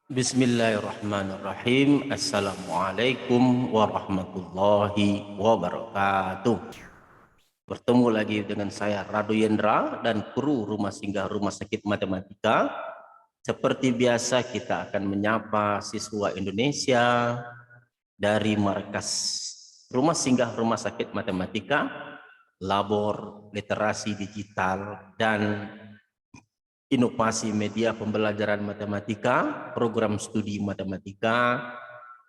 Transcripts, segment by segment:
Bismillahirrahmanirrahim. Assalamualaikum warahmatullahi wabarakatuh. Bertemu lagi dengan saya Rado Yendra dan kru Rumah Singgah Rumah Sakit Matematika. Seperti biasa kita akan menyapa siswa Indonesia dari markas Rumah Singgah Rumah Sakit Matematika, Labor Literasi Digital dan Inovasi Media Pembelajaran Matematika, Program Studi Matematika,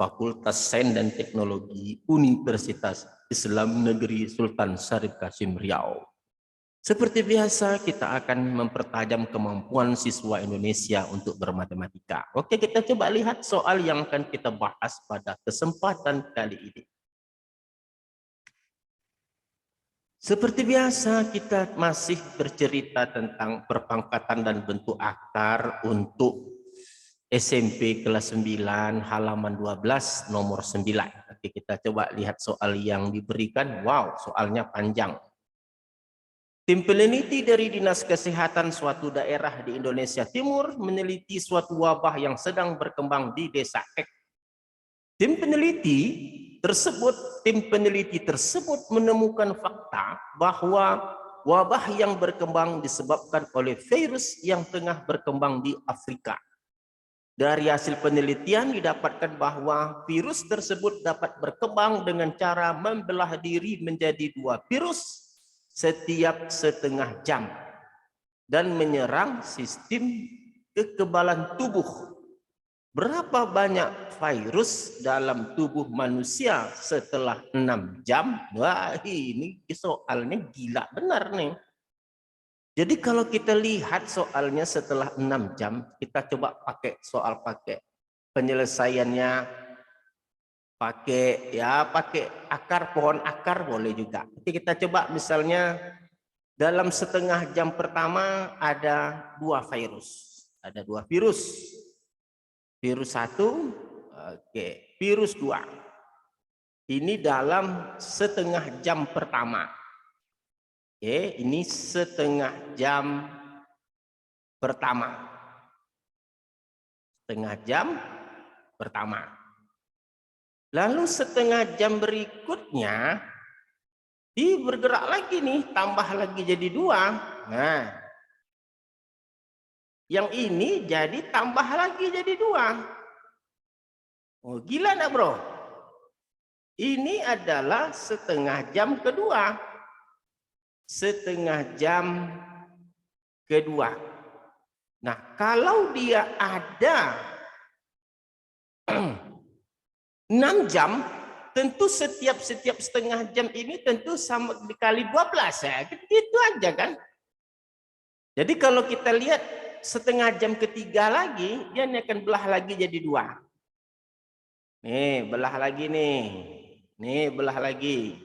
Fakultas Sains dan Teknologi Universitas Islam Negeri Sultan Syarif Kasim Riau. Seperti biasa, kita akan mempertajam kemampuan siswa Indonesia untuk bermatematika. Oke, kita coba lihat soal yang akan kita bahas pada kesempatan kali ini. Seperti biasa, kita masih bercerita tentang perpangkatan dan bentuk akar untuk SMP kelas 9 halaman 12 nomor 9. Oke, kita coba lihat soal yang diberikan. Wow, soalnya panjang. Tim peneliti dari Dinas Kesehatan suatu daerah di Indonesia Timur meneliti suatu wabah yang sedang berkembang di desa X. Tim peneliti tersebut menemukan fakta bahwa wabah yang berkembang disebabkan oleh virus yang tengah berkembang di Afrika. Dari hasil penelitian didapatkan bahwa virus tersebut dapat berkembang dengan cara membelah diri menjadi dua virus setiap setengah jam dan menyerang sistem kekebalan tubuh. Berapa banyak virus dalam tubuh manusia setelah 6 jam? Wah, ini soalnya gila benar nih. Jadi kalau kita lihat soalnya setelah 6 jam, kita coba pakai penyelesaiannya, pakai akar, pohon akar boleh juga. Jadi kita coba misalnya dalam setengah jam pertama ada dua virus. Ada dua virus. Virus 1, oke, virus 2. Ini dalam setengah jam pertama. Oke, ini setengah jam pertama. Setengah jam pertama. Lalu setengah jam berikutnya, dia bergerak lagi nih, tambah lagi jadi 2. Nah, yang ini jadi tambah lagi jadi 2. Oh, gila enggak, bro? Ini adalah setengah jam kedua. Setengah jam kedua. Nah, kalau dia ada 6 jam, tentu setiap setengah jam ini tentu sama dikali 12 ya. Gitu aja kan. Jadi kalau kita lihat setengah jam ketiga lagi, dia akan belah lagi jadi 2. Nih, belah lagi nih. Nih, belah lagi.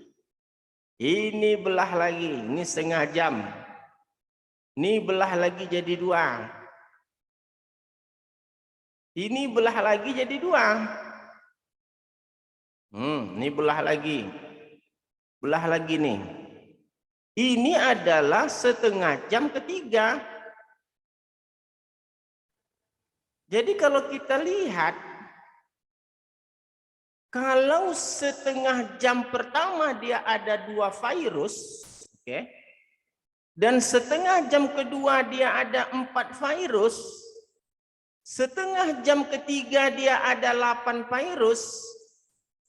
Ini belah lagi. Ini setengah jam. Ini belah lagi jadi 2. Ini belah lagi jadi 2. Ini belah lagi. Belah lagi nih. Ini adalah setengah jam ketiga. Jadi kalau kita lihat, kalau setengah jam pertama dia ada 2 virus, oke, dan setengah jam kedua dia ada 4 virus, setengah jam ketiga dia ada 8 virus,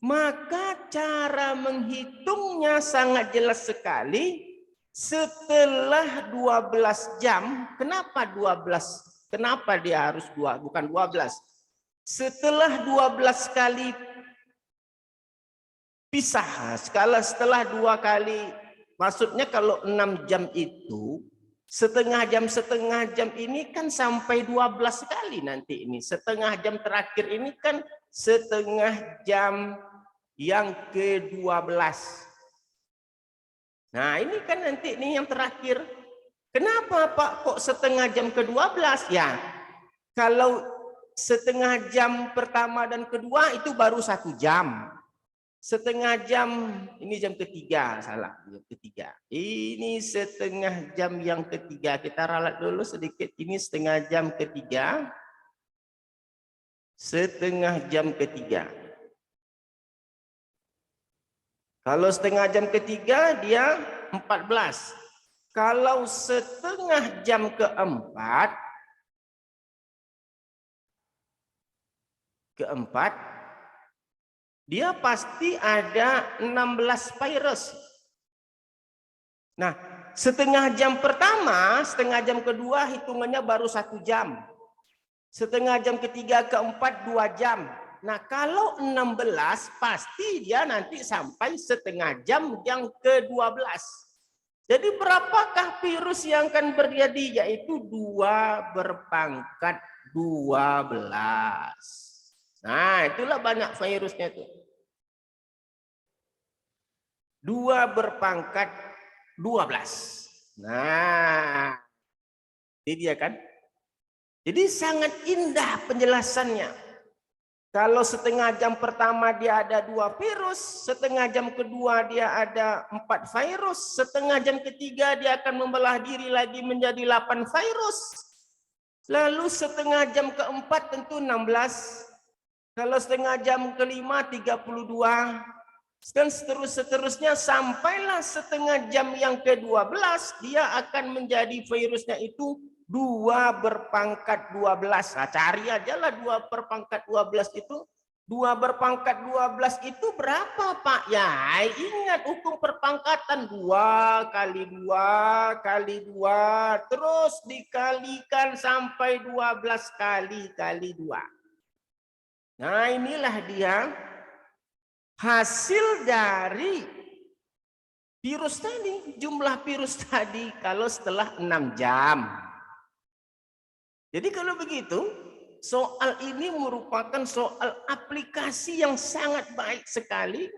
maka cara menghitungnya sangat jelas sekali. Setelah 12 jam, kenapa 12? Kenapa dia harus 2, bukan 12? Setelah 12 kali pisah, setelah 2 kali, maksudnya kalau 6 jam itu, setengah jam ini kan sampai 12 kali nanti ini. Setengah jam terakhir ini kan setengah jam yang ke-12. Nah, ini kan nanti ini yang terakhir. Kenapa Pak kok setengah jam ke-12? Ya, kalau setengah jam pertama dan kedua itu baru 1 jam. Setengah jam, ini jam ketiga, salah, jam ketiga. Ini setengah jam yang ketiga. Kita ralat dulu sedikit, ini setengah jam ketiga. setengah jam ketiga. Kalau setengah jam ketiga dia 14. Kalau setengah jam keempat dia pasti ada 16 virus. Nah, setengah jam pertama, setengah jam kedua hitungannya baru 1 jam. Setengah jam ketiga keempat 2 jam. Nah, kalau 16 pasti dia nanti sampai setengah jam yang ke-12. Jadi berapakah virus yang akan terjadi? Yaitu 2 berpangkat 12. Nah, itulah banyak virusnya itu. 2 berpangkat 12. Nah, ini dia kan. Jadi sangat indah penjelasannya. Kalau setengah jam pertama dia ada 2 virus, setengah jam kedua dia ada 4 virus, setengah jam ketiga dia akan membelah diri lagi menjadi 8 virus. Lalu setengah jam keempat tentu 16. Kalau setengah jam kelima 32. Dan seterusnya sampailah setengah jam yang ke-12 dia akan menjadi virusnya itu 2 berpangkat 12. Nah, cari aja lah 2 berpangkat 12 itu. 2 berpangkat 12 itu berapa, Pak? Ya, ingat hukum perpangkatan. 2 kali 2 kali 2. Terus dikalikan sampai 12 kali 2. Nah, inilah dia hasil dari virus tadi. Jumlah virus tadi kalau setelah 6 jam. Jadi kalau begitu, soal ini merupakan soal aplikasi yang sangat baik sekali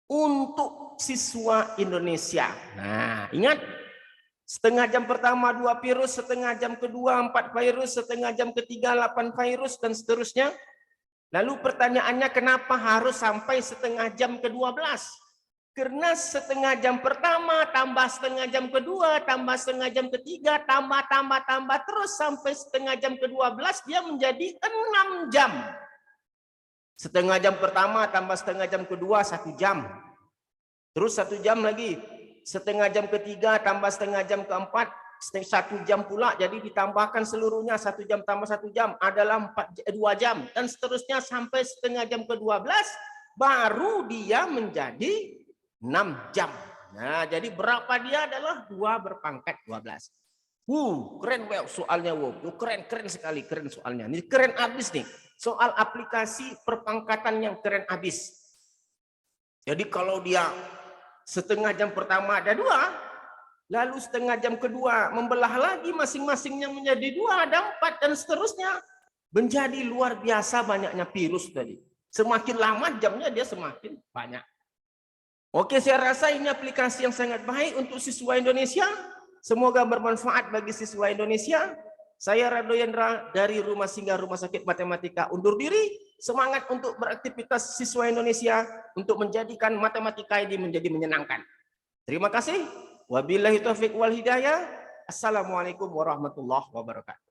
untuk siswa Indonesia. Nah, ingat, setengah jam pertama 2 virus, setengah jam kedua 4 virus, setengah jam ketiga 8 virus, dan seterusnya. Lalu pertanyaannya, kenapa harus sampai setengah jam ke-12? Karena setengah jam pertama tambah setengah jam kedua tambah setengah jam ketiga tambah terus sampai setengah jam ke-12 dia menjadi 6 jam. Setengah jam pertama tambah setengah jam kedua 1 jam. Terus 1 jam lagi. Setengah jam ketiga tambah setengah jam keempat 1 jam pula, jadi ditambahkan seluruhnya 1 jam tambah 1 jam adalah 2 jam, dan seterusnya sampai setengah jam ke-12 baru dia menjadi 6 jam. Nah, jadi berapa dia adalah 2 berpangkat 12. Keren soalnya, keren sekali, keren soalnya. Ini keren abis nih. Soal aplikasi perpangkatan yang keren abis. Jadi kalau dia setengah jam pertama ada 2, lalu setengah jam kedua membelah lagi masing-masingnya menjadi 2, ada 4, dan seterusnya. Menjadi luar biasa banyaknya virus tadi. Semakin lama jamnya dia semakin banyak. Oke, saya rasa ini aplikasi yang sangat baik untuk siswa Indonesia. Semoga bermanfaat bagi siswa Indonesia. Saya Rado Yendra dari Rumah Singgah Rumah Sakit Matematika undur diri. Semangat untuk beraktivitas siswa Indonesia untuk menjadikan matematika ini menjadi menyenangkan. Terima kasih. Wabillahi taufiq wal hidayah. Assalamualaikum warahmatullahi wabarakatuh.